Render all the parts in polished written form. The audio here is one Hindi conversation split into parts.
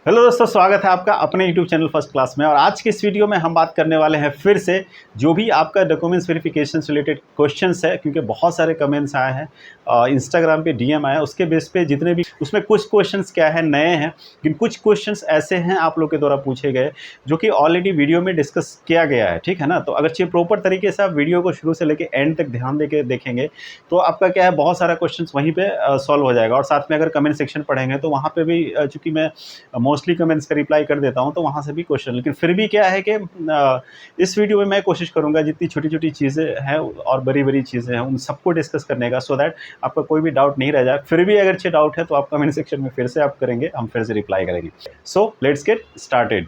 हेलो दोस्तों, स्वागत है आपका अपने YouTube चैनल फर्स्ट क्लास में। और आज की इस वीडियो में हम बात करने वाले हैं फिर से जो भी आपका डॉक्यूमेंट्स वेरिफिकेशन से रिलेटेड क्वेश्चंस है, क्योंकि बहुत सारे कमेंट्स आए हैं, इंस्टाग्राम पे डीएम आया, उसके बेस पे जितने भी उसमें कुछ क्वेश्चंस क्या है नए हैं, लेकिन कुछ क्वेश्चंस ऐसे हैं आप लोग के द्वारा पूछे गए जो कि ऑलरेडी वीडियो में डिस्कस किया गया है। ठीक है ना। तो अगर चाहिए प्रॉपर तरीके से आप वीडियो को शुरू से लेकर एंड तक ध्यान देके देखेंगे तो आपका क्या है, बहुत सारा क्वेश्चन वहीं पर सॉल्व हो जाएगा। और साथ में अगर कमेंट सेक्शन पढ़ेंगे तो वहाँ पर भी चूँकि मैं मोस्टली कमेंट्स का रिप्लाई कर देता हूं, तो वहां से भी क्वेश्चन, लेकिन फिर भी क्या है कि इस वीडियो में मैं कोशिश करूंगा जितनी छोटी छोटी चीज़ें हैं और बड़ी बड़ी चीज़ें हैं उन सबको डिस्कस करने का, सो दैट आपका कोई भी डाउट नहीं रह जाए। फिर भी अगर अच्छे डाउट है तो आप कमेंट सेक्शन में फिर से आप करेंगे, हम फिर से रिप्लाई करेंगे। So let's get started.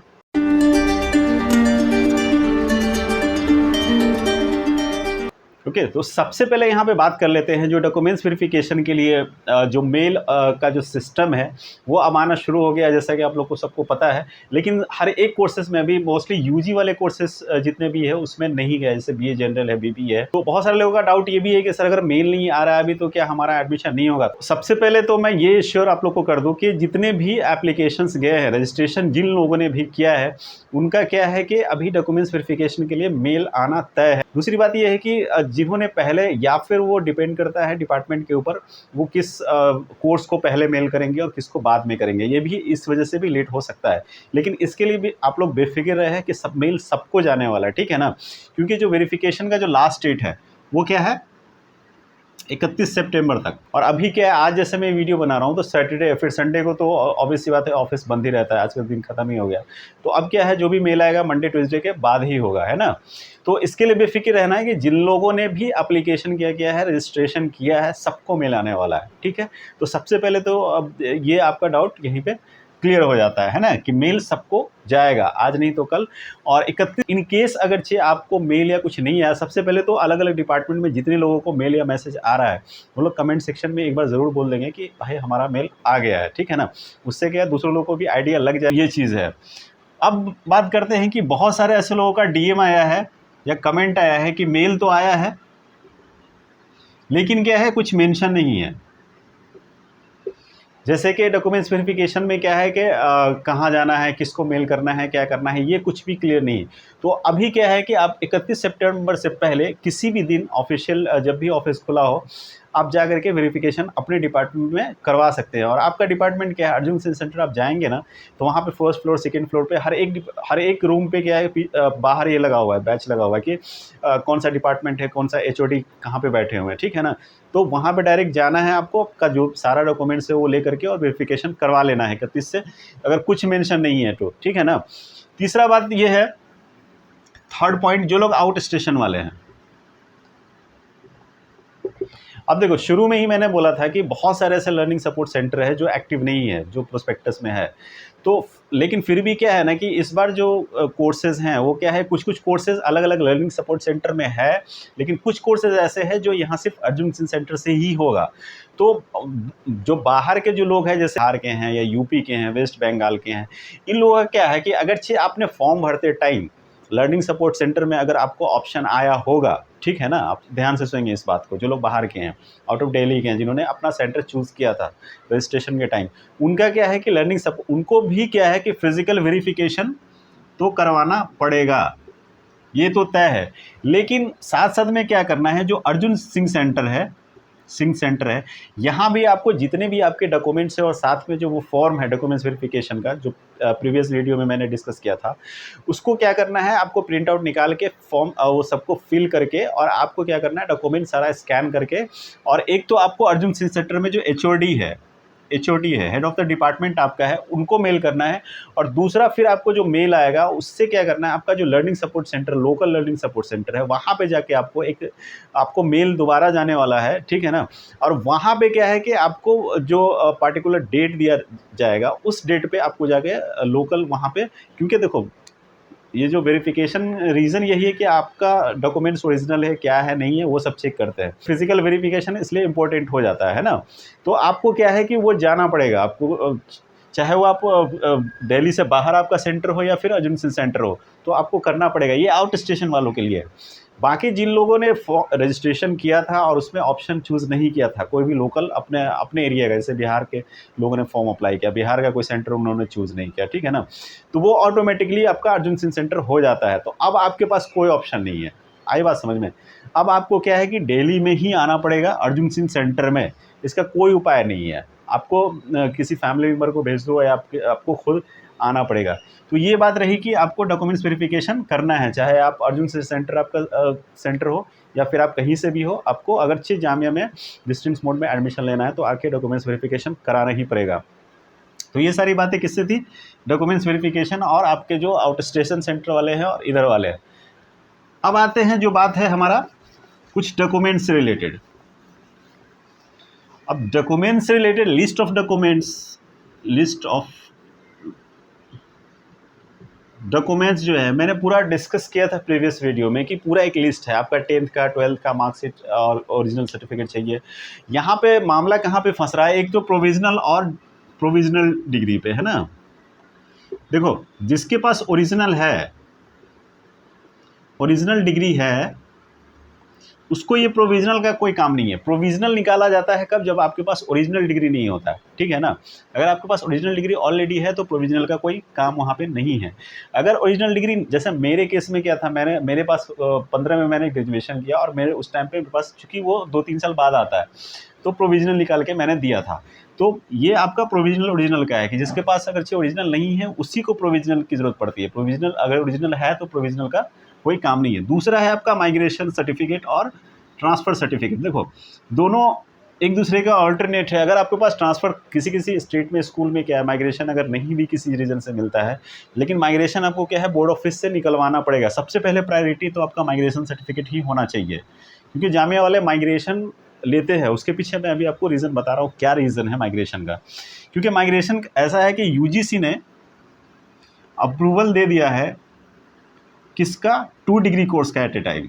Okay, तो सबसे पहले यहाँ पे बात कर लेते हैं जो डॉक्यूमेंट्स वेरिफिकेशन के लिए जो मेल का जो सिस्टम है वो अब आना शुरू हो गया, जैसा कि आप लोग को सबको पता है। लेकिन हर एक कोर्सेज में अभी मोस्टली यूजी वाले कोर्सेज जितने भी है उसमें नहीं गया, जैसे बीए जनरल है, बीबी है। तो बहुत सारे लोगों का डाउट ये भी है कि सर अगर मेल नहीं आ रहा है अभी तो क्या हमारा एडमिशन नहीं होगा। सबसे पहले तो मैं ये श्योर आप लोग को कर दूँ कि जितने भी एप्लीकेशंस गए हैं, रजिस्ट्रेशन जिन लोगों ने भी किया है उनका क्या है कि अभी डॉक्यूमेंट्स वेरिफिकेशन के लिए मेल आना तय है। दूसरी बात यह है कि जिन्होंने पहले, या फिर वो डिपेंड करता है डिपार्टमेंट के ऊपर, वो किस कोर्स को पहले मेल करेंगे और किसको बाद में करेंगे, ये भी इस वजह से भी लेट हो सकता है। लेकिन इसके लिए भी आप लोग बेफिक्र रहे कि सब मेल सबको जाने वाला है, ठीक है ना। क्योंकि जो वेरिफिकेशन का जो लास्ट डेट है वो क्या है, 31 सितंबर तक। और अभी क्या है, आज जैसे मैं वीडियो बना रहा हूँ तो सैटरडे या फिर संडे को तो ऑब्वियस सी बात है ऑफिस बंद ही रहता है, आज का दिन खत्म ही हो गया। तो अब क्या है, जो भी मेल आएगा मंडे ट्यूसडे के बाद ही होगा, है ना। तो इसके लिए बेफिक्र रहना है कि जिन लोगों ने भी एप्लीकेशन किया है, रजिस्ट्रेशन किया है, सबको मेल आने वाला है, ठीक है। तो सबसे पहले तो अब ये आपका डाउट यहीं पे क्लियर हो जाता है ना, कि मेल सबको जाएगा, आज नहीं तो कल। और 31 इन केस अगर आपको मेल या कुछ नहीं आया, सबसे पहले तो अलग अलग डिपार्टमेंट में जितने लोगों को मेल या मैसेज आ रहा है वो लोग कमेंट सेक्शन में एक बार ज़रूर बोल देंगे कि भाई हमारा मेल आ गया है, ठीक है ना। उससे क्या है, दूसरों लोगों को भी आइडिया लग जाए, ये चीज़ है। अब बात करते हैं कि बहुत सारे ऐसे लोगों का डीएम आया है या कमेंट आया है कि मेल तो आया है लेकिन क्या है, कुछ मेंशन नहीं है। जैसे कि डॉक्यूमेंट्स वेरिफिकेशन में क्या है कि कहाँ जाना है, किसको मेल करना है, क्या करना है, ये कुछ भी क्लियर नहीं। तो अभी क्या है कि आप 31 सितंबर से पहले किसी भी दिन ऑफिशियल, जब भी ऑफिस खुला हो, आप जा करके वेरिफिकेशन अपने डिपार्टमेंट में करवा सकते हैं। और आपका डिपार्टमेंट क्या है, अर्जुन सिंह सेंटर आप जाएंगे ना, तो वहाँ पे फर्स्ट फ्लोर सेकंड फ्लोर पे हर एक रूम पे क्या है, बाहर ये लगा हुआ है, बैच लगा हुआ है कि कौन सा डिपार्टमेंट है, कौन सा एचओडी कहाँ पे बैठे हुए हैं, ठीक है ना। तो वहाँ पे डायरेक्ट जाना है आपको, आपका जो सारा डॉक्यूमेंट्स है वो ले करके और वेरिफिकेशन करवा लेना है 31 से, अगर कुछ मेंशन नहीं है तो, ठीक है ना। तीसरा बात ये है, थर्ड पॉइंट, जो लोग आउट स्टेशन वाले हैं। अब देखो, शुरू में ही मैंने बोला था कि बहुत सारे ऐसे लर्निंग सपोर्ट सेंटर है जो एक्टिव नहीं है, जो प्रोस्पेक्टस में है। तो लेकिन फिर भी क्या है ना कि इस बार जो कोर्सेज हैं वो क्या है, कुछ कुछ कोर्सेज अलग अलग लर्निंग सपोर्ट सेंटर में है, लेकिन कुछ कोर्सेज ऐसे हैं जो यहाँ सिर्फ अर्जुन सिंह सेंटर से ही होगा। तो जो बाहर के जो लोग हैं, जैसे बिहार के हैं या यूपी के हैं, वेस्ट बंगाल के हैं, इन लोगों का क्या है कि अगर आपने फॉर्म भरते टाइम लर्निंग सपोर्ट सेंटर में अगर आपको ऑप्शन आया होगा, ठीक है ना, आप ध्यान से सुनेंगे इस बात को, जो लोग बाहर के हैं, आउट ऑफ दिल्ली के हैं, जिन्होंने अपना सेंटर चूज़ किया था रजिस्ट्रेशन के टाइम, उनका क्या है कि लर्निंग सपोर्ट, उनको भी क्या है कि फिजिकल वेरिफिकेशन तो करवाना पड़ेगा, ये तो तय है। लेकिन साथ साथ में क्या करना है, जो अर्जुन सिंह सेंटर है, यहाँ भी आपको जितने भी आपके डॉक्यूमेंट्स है और साथ में जो वो फॉर्म है डॉक्यूमेंट्स वेरिफिकेशन का, जो प्रीवियस वीडियो में मैंने डिस्कस किया था, उसको क्या करना है, आपको प्रिंट आउट निकाल के फॉर्म वो सबको फिल करके, और आपको क्या करना है, डॉक्यूमेंट सारा स्कैन करके, और एक तो आपको अर्जुन सिंह सेंटर में जो एचओडी है, हेड ऑफ द डिपार्टमेंट आपका है, उनको मेल करना है। और दूसरा फिर आपको जो मेल आएगा उससे क्या करना है, आपका जो learning support centre, local learning support centre है, वहाँ पे जाके आपको मेल दोबारा जाने वाला है, ठीक है ना। और वहाँ पे क्या है कि आपको जो पार्टिकुलर डेट दिया जाएगा उस डेट पे आपको जाके लोकल वहाँ पे, क्योंकि देखो ये जो वेरिफिकेशन रीज़न यही है कि आपका डॉक्यूमेंट्स ओरिजिनल है, क्या है नहीं है, वो सब चेक करते हैं। फिजिकल वेरिफिकेशन इसलिए इम्पोर्टेंट हो जाता है ना। तो आपको क्या है कि वो जाना पड़ेगा आपको, चाहे वो आप दिल्ली से बाहर आपका सेंटर हो या फिर अर्जुन सिंह सेंटर हो, तो आपको करना पड़ेगा। ये आउट स्टेशन वालों के लिए। बाकी जिन लोगों ने रजिस्ट्रेशन किया था और उसमें ऑप्शन चूज़ नहीं किया था, कोई भी लोकल अपने अपने एरिया का, जैसे बिहार के लोगों ने फॉर्म अप्लाई किया, बिहार का कोई सेंटर उन्होंने चूज़ नहीं किया, ठीक है ना, तो वो ऑटोमेटिकली आपका अर्जुन सिंह सेंटर हो जाता है। तो अब आपके पास कोई ऑप्शन नहीं है। आई बात समझ में? अब आपको क्या है कि दिल्ली में ही आना पड़ेगा अर्जुन सिंह सेंटर में, इसका कोई उपाय नहीं है। आपको किसी फैमिली मेम्बर को भेज दो या आपको खुद आना पड़ेगा। तो ये बात रही कि आपको डॉक्यूमेंट्स वेरिफिकेशन करना है, चाहे आप अर्जुन सिंह सेंटर आपका सेंटर हो या फिर आप कहीं से भी हो, आपको अगरचे जामिया में डिस्टेंस मोड में एडमिशन लेना है तो आके डॉक्यूमेंट्स वेरिफिकेशन कराना ही पड़ेगा। तो ये सारी बातें किससे थी? डॉक्यूमेंट्स वेरिफिकेशन और आपके जो आउट स्टेशन सेंटर वाले हैं और इधर वाले हैं। अब आते हैं जो बात है हमारा कुछ डॉक्यूमेंट्स से रिलेटेड। अब डॉक्यूमेंट्स से रिलेटेड लिस्ट ऑफ डॉक्यूमेंट्स जो है मैंने पूरा डिस्कस किया था प्रीवियस वीडियो में कि पूरा एक लिस्ट है आपका 10th का 12th का मार्कशीट और ओरिजिनल सर्टिफिकेट चाहिए। यहाँ पे मामला कहाँ पे फंस रहा है? एक तो प्रोविजनल और प्रोविजनल डिग्री पे है ना। देखो, जिसके पास ओरिजिनल डिग्री है उसको ये प्रोविजनल का कोई काम नहीं है। प्रोविजनल निकाला जाता है कब? जब आपके पास ओरिजिनल डिग्री नहीं होता है, ठीक है ना। अगर आपके पास ओरिजिनल डिग्री ऑलरेडी है तो प्रोविजनल का कोई काम वहाँ पे नहीं है। अगर ओरिजिनल डिग्री, जैसे मेरे केस में क्या था, मेरे पास 15 में मैंने ग्रेजुएशन किया और मेरे उस टाइम पे मेरे पास, चूँकि वो 2-3 साल बाद आता है, तो प्रोविजनल निकाल के मैंने दिया था। तो ये आपका प्रोविजनल ओरिजिनल का है कि जिसके पास अगर ओरिजिनल नहीं है उसी को प्रोविजनल की ज़रूरत पड़ती है। प्रोविजनल अगर ओरिजिनल है तो प्रोविजनल का कोई काम नहीं है। दूसरा है आपका माइग्रेशन सर्टिफिकेट और ट्रांसफ़र सर्टिफिकेट। देखो, दोनों एक दूसरे का ऑल्टरनेट है। अगर आपके पास ट्रांसफ़र किसी स्टेट में, स्कूल में क्या है, माइग्रेशन अगर नहीं भी किसी रीज़न से मिलता है, लेकिन माइग्रेशन आपको क्या है, बोर्ड ऑफिस से निकलवाना पड़ेगा। सबसे पहले प्रायोरिटी तो आपका माइग्रेशन सर्टिफिकेट ही होना चाहिए, क्योंकि जामिया वाले माइग्रेशन लेते हैं। उसके पीछे मैं अभी आपको रीज़न बता रहा हूँ, क्या रीज़न है माइग्रेशन का। क्योंकि माइग्रेशन ऐसा है कि यूजीसी ने अप्रूवल दे दिया है किसका? 2 डिग्री कोर्स का एट ए टाइम।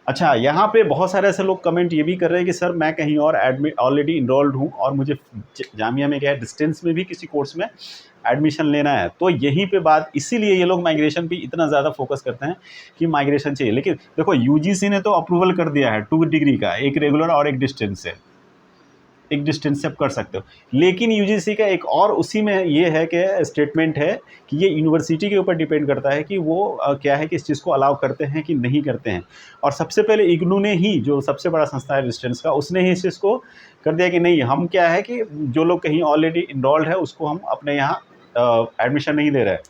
अच्छा, यहाँ पे बहुत सारे ऐसे लोग कमेंट ये भी कर रहे हैं कि सर मैं कहीं और ऑलरेडी इनरोल्ड हूँ और मुझे जामिया में क्या है, डिस्टेंस में भी किसी कोर्स में एडमिशन लेना है। तो यहीं पे बात, इसीलिए ये लोग माइग्रेशन पे इतना ज़्यादा फोकस करते हैं कि माइग्रेशन चाहिए। लेकिन देखो, यूजीसी ने तो अप्रूवल कर दिया है 2 डिग्री का, एक रेगुलर और एक डिस्टेंस से। एक डिस्टेंस से आप कर सकते हो, लेकिन यूजीसी का एक और उसी में ये है कि स्टेटमेंट है कि ये यूनिवर्सिटी के ऊपर डिपेंड करता है कि वो क्या है कि इस चीज़ को अलाउ करते हैं कि नहीं करते हैं। और सबसे पहले इग्नू ने ही, जो सबसे बड़ा संस्था है डिस्टेंस का, उसने ही इस चीज़ को कर दिया कि नहीं, हम क्या है कि जो लोग कहीं ऑलरेडी इनरोल्ड है उसको हम अपने यहाँ एडमिशन नहीं दे रहे हैं।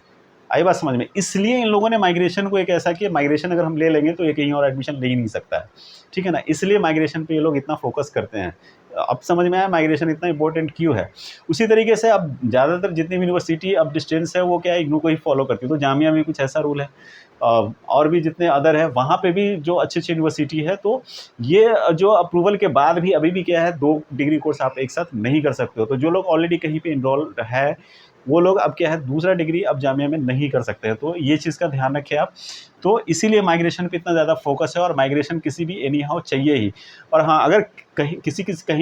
आई बात समझ में? इसलिए इन लोगों ने माइग्रेशन को एक ऐसा किया, माइग्रेशन अगर हम ले लेंगे तो ये कहीं और एडमिशन ले ही नहीं सकता है, ठीक है ना। इसलिए माइग्रेशन पे ये लोग इतना फोकस करते हैं। अब समझ में आया माइग्रेशन इतना इंपॉर्टेंट क्यों है। उसी तरीके से अब ज़्यादातर जितनी भी यूनिवर्सिटी अब डिस्टेंस है वो क्या है, इग्नू को ही फॉलो करती है। तो जामिया में कुछ ऐसा रूल है, और भी जितने अदर है वहाँ पे भी जो अच्छी यूनिवर्सिटी है, तो ये जो अप्रूवल के बाद भी अभी भी क्या है, 2 डिग्री कोर्स आप एक साथ नहीं कर सकते हो। तो जो लोग ऑलरेडी कहीं पे इनरोल है वो लोग अब क्या है, दूसरा डिग्री अब जामिया में नहीं कर सकते हैं। तो ये चीज़ का ध्यान रखें आप। तो इसीलिए माइग्रेशन पे इतना ज़्यादा फोकस है, और माइग्रेशन किसी भी एनी हाउ चाहिए ही। और हाँ, अगर कहीं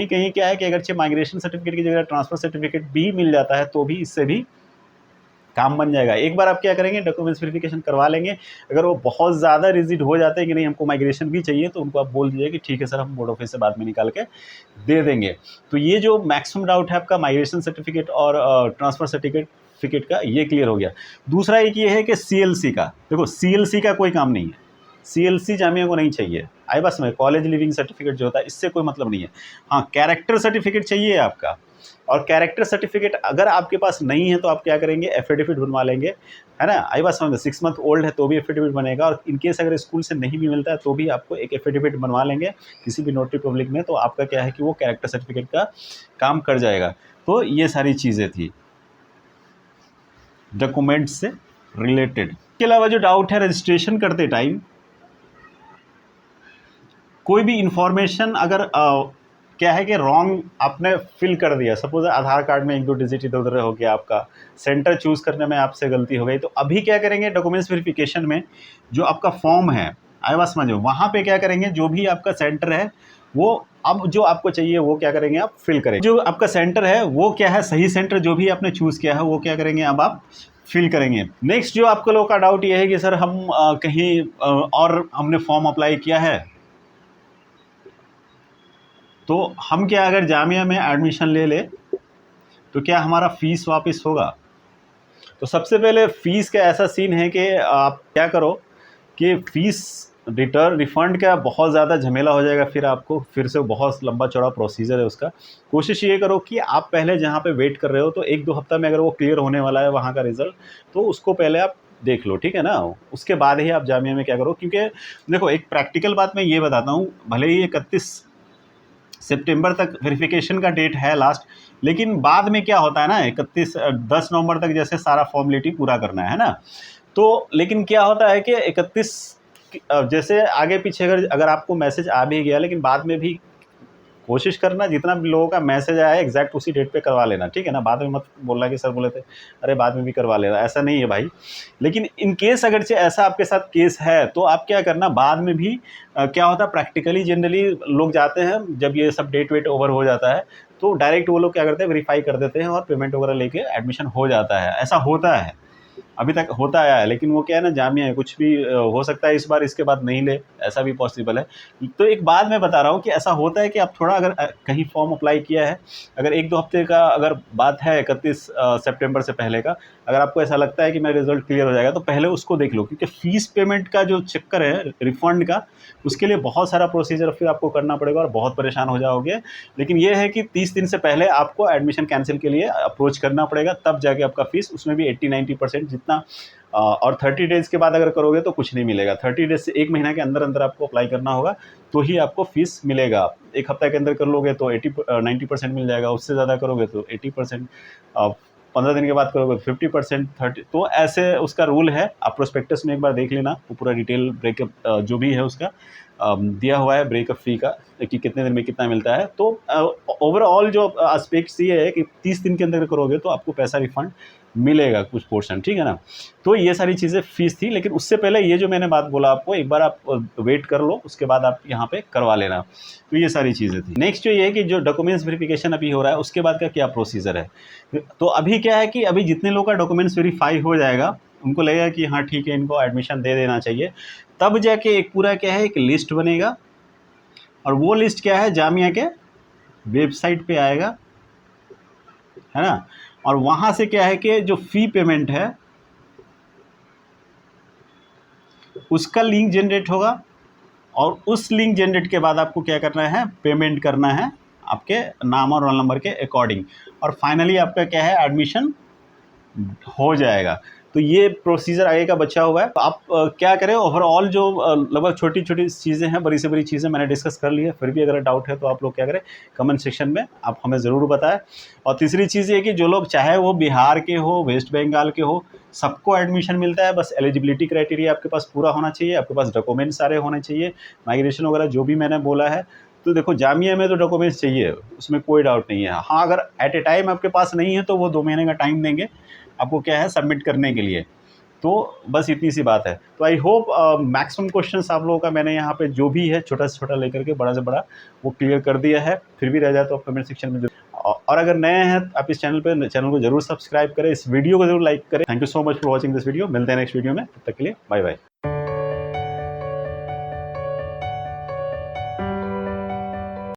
कहीं क्या है कि अगर माइग्रेशन सर्टिफिकेट की जगह ट्रांसफ़र सर्टिफिकेट भी मिल जाता है तो भी इससे भी काम बन जाएगा। एक बार आप क्या करेंगे, डॉक्यूमेंट्स वेरिफिकेशन करवा लेंगे। अगर वो बहुत ज़्यादा रिजिड हो जाते हैं कि नहीं हमको माइग्रेशन भी चाहिए, तो उनको आप बोल दीजिए कि ठीक है सर, हम बोर्ड ऑफिस से बाद में निकाल के दे देंगे। तो ये जो मैक्सिमम डाउट है आपका माइग्रेशन सर्टिफिकेट और ट्रांसफ़र सर्टिफिकेट का, ये क्लियर हो गया। दूसरा एक ये है कि CLC का, देखो CLC का कोई काम नहीं है। CLC जामिया को नहीं चाहिए। आई बस में कॉलेज लिविंग सर्टिफिकेट जो होता है, इससे कोई मतलब नहीं है। हाँ, कैरेक्टर सर्टिफिकेट चाहिए आपका। और कैरेक्टर सर्टिफिकेट अगर आपके पास नहीं है तो आप क्या करेंगे, एफिडेविट बनवा लेंगे, है ना। आई बात समझ, 6 मंथ ओल्ड है तो भी एफिडेविट बनेगा। और इनकेस अगर स्कूल से नहीं भी मिलता है तो भी आपको एक एफिडेविट बनवा लेंगे किसी भी नोटरी पब्लिक में, तो आपका क्या है कि वो कैरेक्टर सर्टिफिकेट का काम कर जाएगा। तो ये सारी चीज़ें थी डॉक्यूमेंट से रिलेटेड। इसके अलावा जो डाउट है, रजिस्ट्रेशन करते टाइम कोई भी इंफॉर्मेशन अगर क्या है कि रॉन्ग आपने फिल कर दिया, सपोज आधार कार्ड में 1-2 डिजिट इधर उधर हो गया, आपका सेंटर चूज़ करने में आपसे गलती हो गई, तो अभी क्या करेंगे, डॉक्यूमेंट्स वेरिफिकेशन में जो आपका फॉर्म है, आई बात समझो, वहाँ पे क्या करेंगे, जो भी आपका सेंटर है वो अब जो आपको चाहिए वो क्या करेंगे, आप फिल करेंगे। जो आपका सेंटर है वो क्या है, सही सेंटर जो भी आपने चूज़ किया है वो क्या करेंगे, अब आप फिल करेंगे। नेक्स्ट जो आपके लोगों का डाउट ये है कि सर हम कहीं और हमने फॉर्म अप्लाई किया है, तो हम क्या अगर जामिया में एडमिशन ले ले तो क्या हमारा फ़ीस वापस होगा? तो सबसे पहले फ़ीस का ऐसा सीन है कि आप क्या करो कि फ़ीस रिफ़ंड का बहुत ज़्यादा झमेला हो जाएगा, फिर आपको फिर से बहुत लंबा चौड़ा प्रोसीजर है उसका। कोशिश ये करो कि आप पहले जहाँ पे वेट कर रहे हो, तो 1-2 हफ्ता में अगर वो क्लियर होने वाला है वहाँ का रिज़ल्ट, तो उसको पहले आप देख लो, ठीक है ना? उसके बाद ही आप जामिया में क्या करो, क्योंकि देखो एक प्रैक्टिकल बात मैं ये बताता हूँ, भले ही 31 सितंबर तक वेरिफिकेशन का डेट है लास्ट, लेकिन बाद में क्या होता है ना, 10 नवंबर तक जैसे सारा फॉर्मेलिटी पूरा करना है ना, तो लेकिन क्या होता है कि 31 जैसे आगे पीछे अगर आपको मैसेज आ भी गया, लेकिन बाद में भी कोशिश करना जितना भी लोगों का मैसेज आया है एग्जैक्ट उसी डेट पे करवा लेना, ठीक है ना? बाद में मत बोलना कि सर बोले थे, अरे बाद में भी करवा लेना, ऐसा नहीं है भाई। लेकिन इन केस अगर से ऐसा आपके साथ केस है, तो आप क्या करना, बाद में भी क्या होता है प्रैक्टिकली जनरली लोग जाते हैं जब ये सब डेट वेट ओवर हो जाता है, तो डायरेक्ट वो लोग क्या करते हैं, वेरीफाई कर देते हैं और पेमेंट वगैरह लेके एडमिशन हो जाता है। ऐसा होता है, अभी तक होता आया है, लेकिन वो क्या है ना, जामिया है, कुछ भी हो सकता है इस बार इसके बाद नहीं ले, ऐसा भी पॉसिबल है। तो एक बात मैं बता रहा हूँ कि ऐसा होता है कि आप थोड़ा अगर कहीं फॉर्म अप्लाई किया है, अगर 1-2 हफ्ते का अगर बात है 31 सितंबर से पहले का, अगर आपको ऐसा लगता है कि मेरा रिजल्ट क्लियर हो जाएगा, तो पहले उसको देख लो, क्योंकि फ़ीस पेमेंट का जो चक्कर है रिफ़ंड का, उसके लिए बहुत सारा प्रोसीजर फिर आपको करना पड़ेगा और बहुत परेशान हो जाओगे। लेकिन ये है कि 30 दिन से पहले आपको एडमिशन कैंसिल के लिए अप्रोच करना पड़ेगा, तब जाके आपका फ़ीस, उसमें भी 80-90% जितना और 30 डेज़ के बाद अगर करोगे तो कुछ नहीं मिलेगा। 30 डेज़ से 1 महीना के अंदर-अंदर आपको अप्लाई करना होगा, तो ही आपको फ़ीस मिलेगा। 1 हफ्ता के अंदर कर लोगे तो 90% मिल जाएगा, उससे ज़्यादा करोगे तो 80%, 15 दिन के बाद करोगे तो 50%, 30, तो ऐसे उसका रूल है। आप प्रोस्पेक्टस में एक बार देख लेना, वो पूरा डिटेल ब्रेकअप जो भी है उसका दिया हुआ है, ब्रेकअप फ़ी का, कि कितने दिन में कितना मिलता है। तो ओवरऑल जो एस्पेक्ट्स ये है कि 30 दिन के अंदर करोगे तो आपको पैसा रिफ़ंड मिलेगा कुछ पोर्शन, ठीक है ना? तो ये सारी चीज़ें फ़ीस थी, लेकिन उससे पहले ये जो मैंने बात बोला आपको, एक बार आप वेट कर लो, उसके बाद आप यहाँ पे करवा लेना। तो ये सारी चीज़ें थी। नेक्स्ट जो ये है कि जो डॉक्यूमेंट्स वेरिफिकेशन अभी हो रहा है, उसके बाद का क्या प्रोसीजर है? तो अभी क्या है कि अभी जितने लोग का डॉक्यूमेंट्स वेरीफाई हो जाएगा, उनको लगेगा कि हाँ ठीक है, इनको एडमिशन दे देना चाहिए, तब जाके एक पूरा क्या है, एक लिस्ट बनेगा, और वो लिस्ट क्या है, जामिया के वेबसाइट पे आएगा, है ना? और वहाँ से क्या है कि जो फ़ी पेमेंट है उसका लिंक जनरेट होगा, और उस लिंक जनरेट के बाद आपको क्या करना है, पेमेंट करना है आपके नाम और रोल नंबर के अकॉर्डिंग, और फाइनली आपका क्या है, एडमिशन हो जाएगा। तो ये प्रोसीजर आगे का बचा हुआ है। तो आप क्या करें, ओवरऑल जो लगभग छोटी-छोटी चीज़ें हैं, बड़ी से बड़ी चीज़ें मैंने डिस्कस कर ली है। फिर भी अगर डाउट है तो आप लोग क्या करें, कमेंट सेक्शन में आप हमें ज़रूर बताएँ। और तीसरी चीज़ ये कि जो लोग चाहे वो बिहार के हो, वेस्ट बंगाल के हो, सबको एडमिशन मिलता है। बस एलिजिबिलिटी क्राइटेरिया आपके पास पूरा होना चाहिए, आपके पास डॉक्यूमेंट सारे होने चाहिए, माइग्रेशन वगैरह जो भी मैंने बोला है। तो देखो जामिया में तो डॉक्यूमेंट्स चाहिए, उसमें कोई डाउट नहीं है। हाँ, अगर एट ए टाइम आपके पास नहीं है तो वो 2 महीने का टाइम देंगे आपको क्या है, सबमिट करने के लिए। तो बस इतनी सी बात है। तो आई होप मैक्सिमम क्वेश्चंस आप लोगों का मैंने यहाँ पे जो भी है, छोटा से छोटा लेकर के बड़ा से बड़ा, वो क्लियर कर दिया है। फिर भी रह जाए तो आप कमेंट सेक्शन में और अगर नए हैं तो आप इस चैनल को जरूर सब्सक्राइब करें, इस वीडियो को जरूर लाइक करें। Thank you so much for watching this video. मिलते हैं नेक्स्ट वीडियो में, तब तक के लिए बाय बाय।